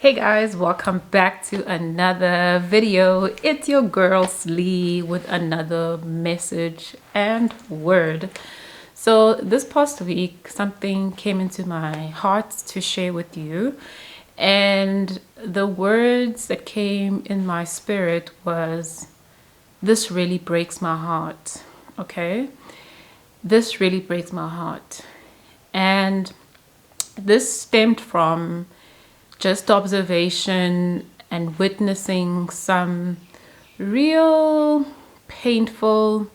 Hey guys, welcome back to another video. It's your girl Slee with another message and word. So this past week something came into my heart to share with you, and the words that came in my spirit was, this really breaks my heart. Okay, this really breaks my heart. And this stemmed from just observation and witnessing some real painful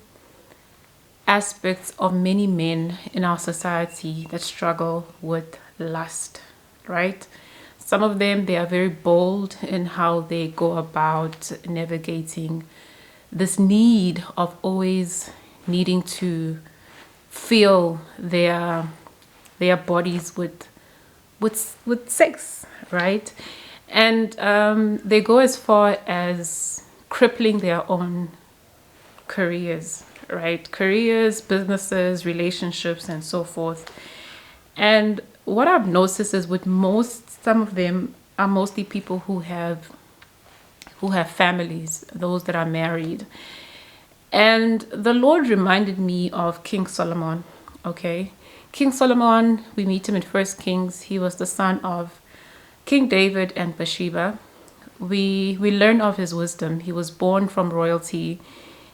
aspects of many men in our society that struggle with lust, right? Some of them, they are very bold in how they go about navigating this need of always needing to fill their bodies with sex, right? And they go as far as crippling their own careers, right? Careers, businesses, relationships, and so forth. And what I've noticed is with some of them are mostly people who have families, those that are married. And the Lord reminded me of King Solomon. Okay, King Solomon, we meet him in First Kings. He was the son of King David and Bathsheba. We learn of his wisdom. He was born from royalty.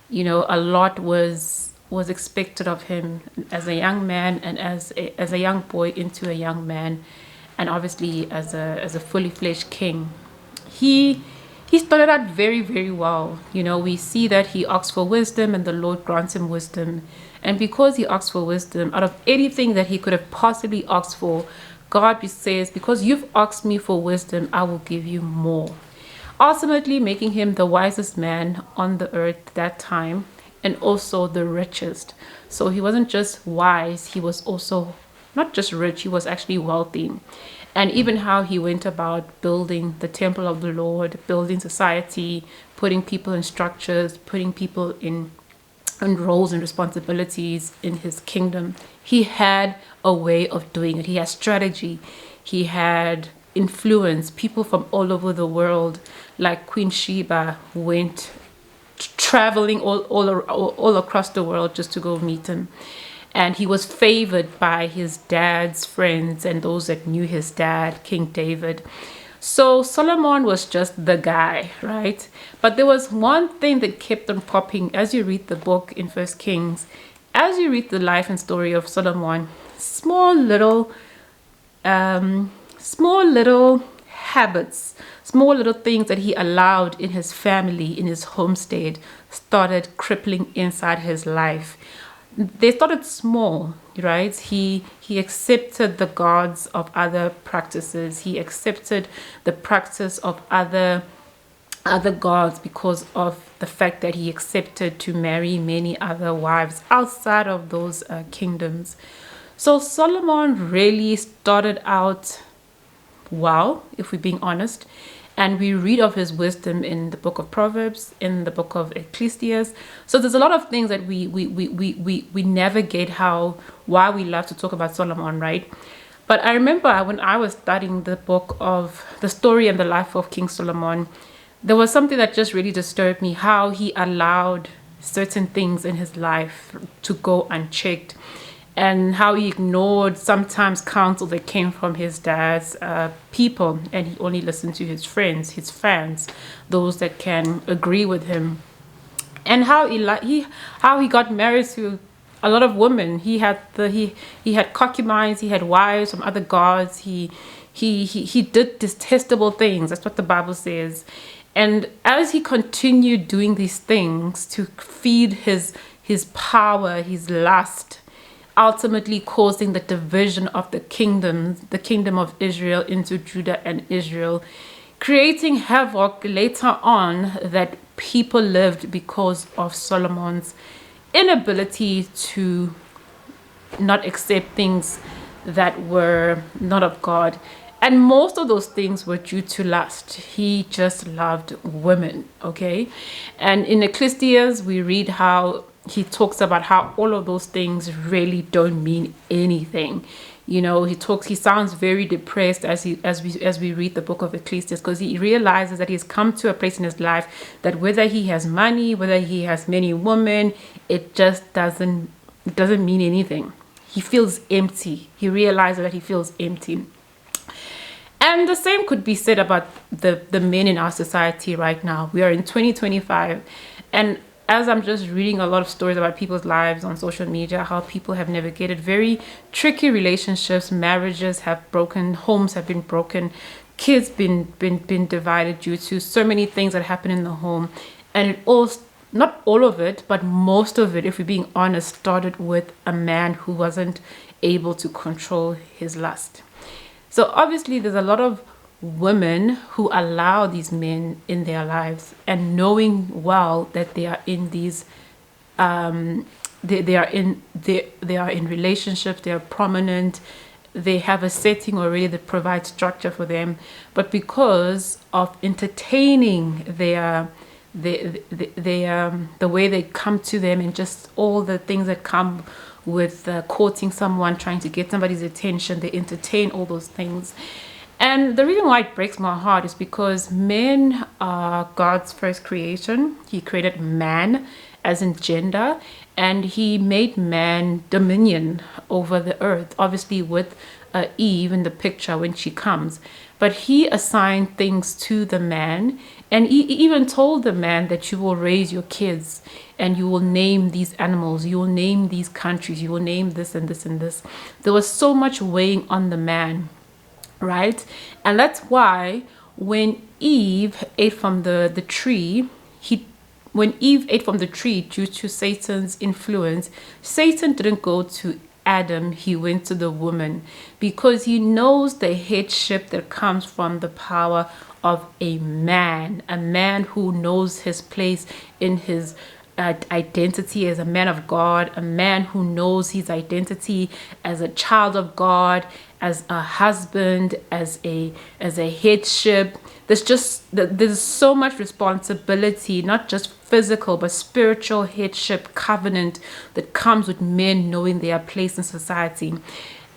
You know, a lot was expected of him as a young man and as a young boy into a young man, and obviously as a fully fledged king. He started out very, very well. You know, we see that he asks for wisdom and the Lord grants him wisdom. And because he asks for wisdom, out of anything that he could have possibly asked for, God says, because you've asked me for wisdom, I will give you more. Ultimately making him the wisest man on the earth that time, and also the richest. So he wasn't just wise, he was also not just rich, he was actually wealthy. And even how he went about building the temple of the Lord, building society, putting people in structures, putting people in roles and responsibilities in his kingdom. He had a way of doing it. He had strategy. He had influence. People from all over the world, like Queen Sheba, went traveling all across the world just to go meet him. And he was favored by his dad's friends and those that knew his dad, King David. So Solomon was just the guy, right? But there was one thing that kept on popping as you read the book in First Kings, as you read the life and story of Solomon. Small little habits, small little things that he allowed in his family, in his homestead, started crippling inside his life. They started small, right? He accepted the gods of other practices. He accepted the practice of other gods because of the fact that he accepted to marry many other wives outside of those kingdoms. So Solomon really started out well, if we're being honest. And we read of his wisdom in the book of Proverbs, in the book of Ecclesiastes. So there's a lot of things that we navigate why we love to talk about Solomon, right? But I remember when I was studying the book of the story and the life of King Solomon, there was something that just really disturbed me, how he allowed certain things in his life to go unchecked, and how he ignored sometimes counsel that came from his dad's people, and he only listened to his friends, his fans, those that can agree with him. And how he got married to a lot of women. He had concubines, he had wives from other gods. He did detestable things. That's what the Bible says. And as he continued doing these things to feed his power, his lust, ultimately causing the division of the kingdom of Israel into Judah and Israel, creating havoc later on that people lived because of Solomon's inability to not accept things that were not of God. And most of those things were due to lust. He just loved women, okay? And in Ecclesiastes, we read how he talks about how all of those things really don't mean anything. He sounds very depressed as we read the book of Ecclesiastes, because he realizes that he's come to a place in his life that whether he has money, whether he has many women, it just doesn't mean anything. He feels empty. He realizes that he feels empty. And the same could be said about the men in our society right now. We are in 2025, and as I'm just reading a lot of stories about people's lives on social media, how people have navigated very tricky relationships, marriages have broken, homes have been broken, kids been divided due to so many things that happen in the home. And it all, not all of it, but most of it, if we're being honest, started with a man who wasn't able to control his lust. So obviously there's a lot of women who allow these men in their lives, and knowing well that they are in these they are in relationships, they are prominent, they have a setting already that provides structure for them, but because of entertaining the way they come to them, and just all the things that come with courting someone, trying to get somebody's attention, they entertain all those things. And the reason why it breaks my heart is because men are God's first creation. He created man as in gender, and he made man dominion over the earth, obviously with Eve in the picture when she comes. But he assigned things to the man, and he even told the man that you will raise your kids and you will name these animals, you will name these countries, you will name this and this and this. There was so much weighing on the man, right? And that's why when Eve ate from the tree, when Eve ate from the tree due to Satan's influence, Satan didn't go to Adam, he went to the woman, because he knows the headship that comes from the power of a man who knows his place in his identity as a man of God, a man who knows his identity as a child of God, as a husband, as a headship. There's so much responsibility, not just physical but spiritual headship covenant that comes with men knowing their place in society.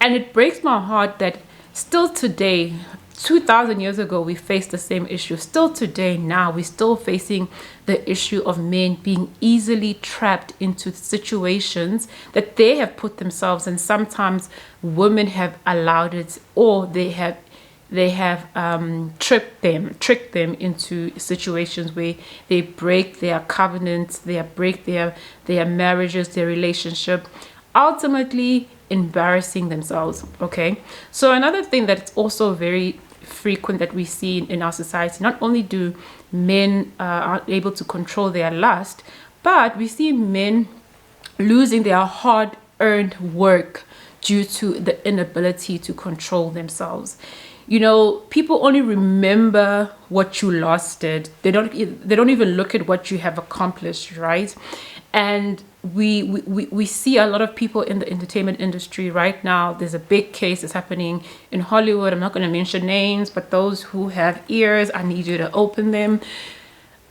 And it breaks my heart that still today, 2,000 years ago, we faced the same issue. Still today, now, we're still facing the issue of men being easily trapped into situations that they have put themselves in. Sometimes women have allowed it, or they have tricked them into situations where they break their covenants, they break their marriages, their relationship, ultimately embarrassing themselves. Okay, so another thing that's also very frequent that we see in our society, not only do men are able to control their lust, but we see men losing their hard-earned work due to the inability to control themselves. People only remember what you lost. They don't even look at what you have accomplished, right? And we see a lot of people in the entertainment industry right now. There's a big case that's happening in Hollywood. I'm not going to mention names, but those who have ears, I need you to open them.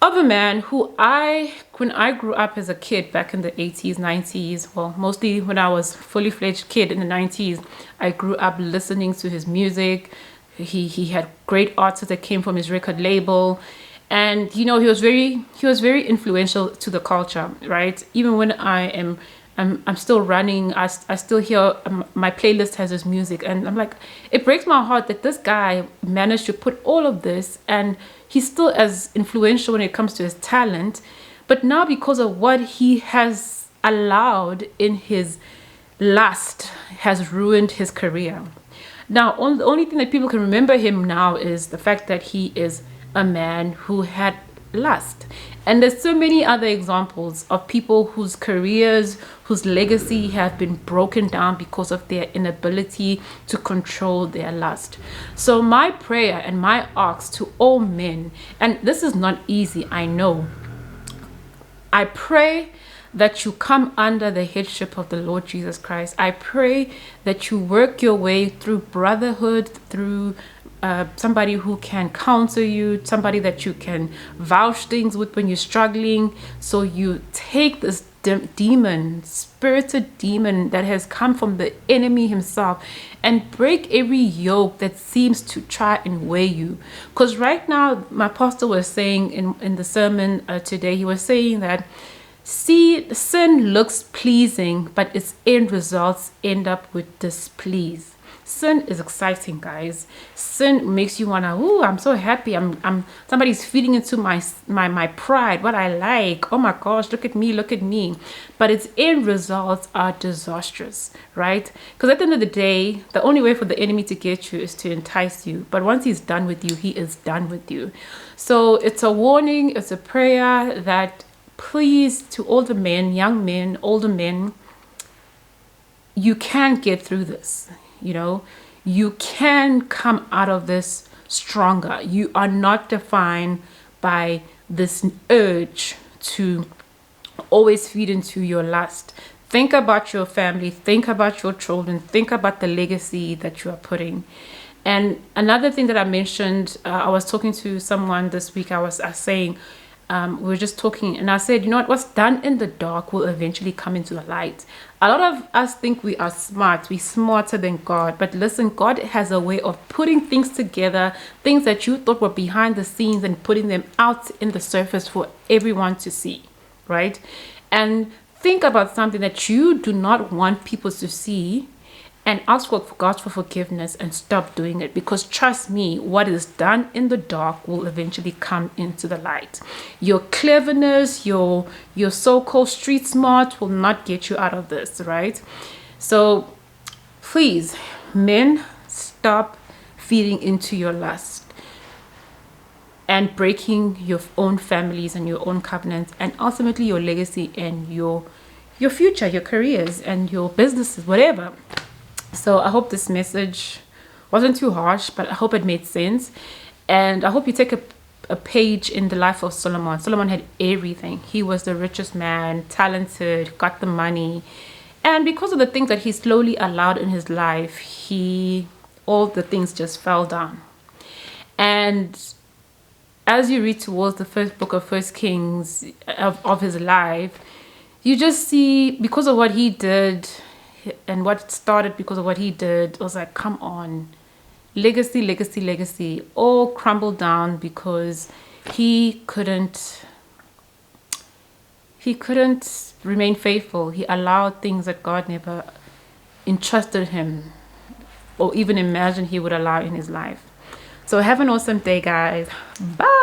Of a man who when I grew up as a kid back in the 80s, 90s, well, mostly when I was fully fledged kid in the 90s, I grew up listening to his music. He had great artists that came from his record label. And he was very influential to the culture, right? Even when I'm still running, I still hear my playlist has his music, and I'm like, it breaks my heart that this guy managed to put all of this, and he's still as influential when it comes to his talent, but now because of what he has allowed in his lust has ruined his career. Now, the only thing that people can remember him now is the fact that he is a man who had lust. And there's so many other examples of people whose careers, whose legacy have been broken down because of their inability to control their lust. So my prayer and my ask to all men, and this is not easy, I know, I pray that you come under the headship of the Lord Jesus Christ. I pray that you work your way through brotherhood, through somebody who can counsel you, somebody that you can vouch things with when you're struggling. So you take this demon, spirited demon that has come from the enemy himself, and break every yoke that seems to try and weigh you. Because right now, my pastor was saying in the sermon today, he was saying that, see, sin looks pleasing, but its end results end up with displease. Sin is exciting, guys. Sin makes you wanna, ooh, I'm so happy. I'm somebody's feeding into my pride, what I like. Oh my gosh, look at me, look at me. But its end results are disastrous, right? Because at the end of the day, the only way for the enemy to get you is to entice you. But once he's done with you, he is done with you. So it's a warning, it's a prayer that, please, to all the men, young men, older men, you can get through this. You know, you can come out of this stronger. You are not defined by this urge to always feed into your lust. Think about your family, think about your children, think about the legacy that you are putting. And another thing that I mentioned, I was talking to someone this week. I was saying, we were just talking, and I said, you know what's done in the dark will eventually come into the light. A lot of us think we are smart, we're smarter than God. But listen, God has a way of putting things together, things that you thought were behind the scenes, and putting them out in the surface for everyone to see, right? And think about something that you do not want people to see, and ask for God for forgiveness and stop doing it. Because trust me, what is done in the dark will eventually come into the light. Your cleverness, your so-called street smart will not get you out of this, right? So please, men, stop feeding into your lust and breaking your own families and your own covenants, and ultimately your legacy and your future, your careers and your businesses, whatever. So I hope this message wasn't too harsh, but I hope it made sense. And I hope you take a page in the life of Solomon. Solomon had everything. He was the richest man, talented, got the money. And because of the things that he slowly allowed in his life, all the things just fell down. And as you read towards the first book of First Kings of his life, you just see, because of what he did, and what started because of what he did, it was like, come on, legacy, all crumbled down because he couldn't remain faithful. He allowed things that God never entrusted him or even imagined he would allow in his life. So have an awesome day, guys. Bye.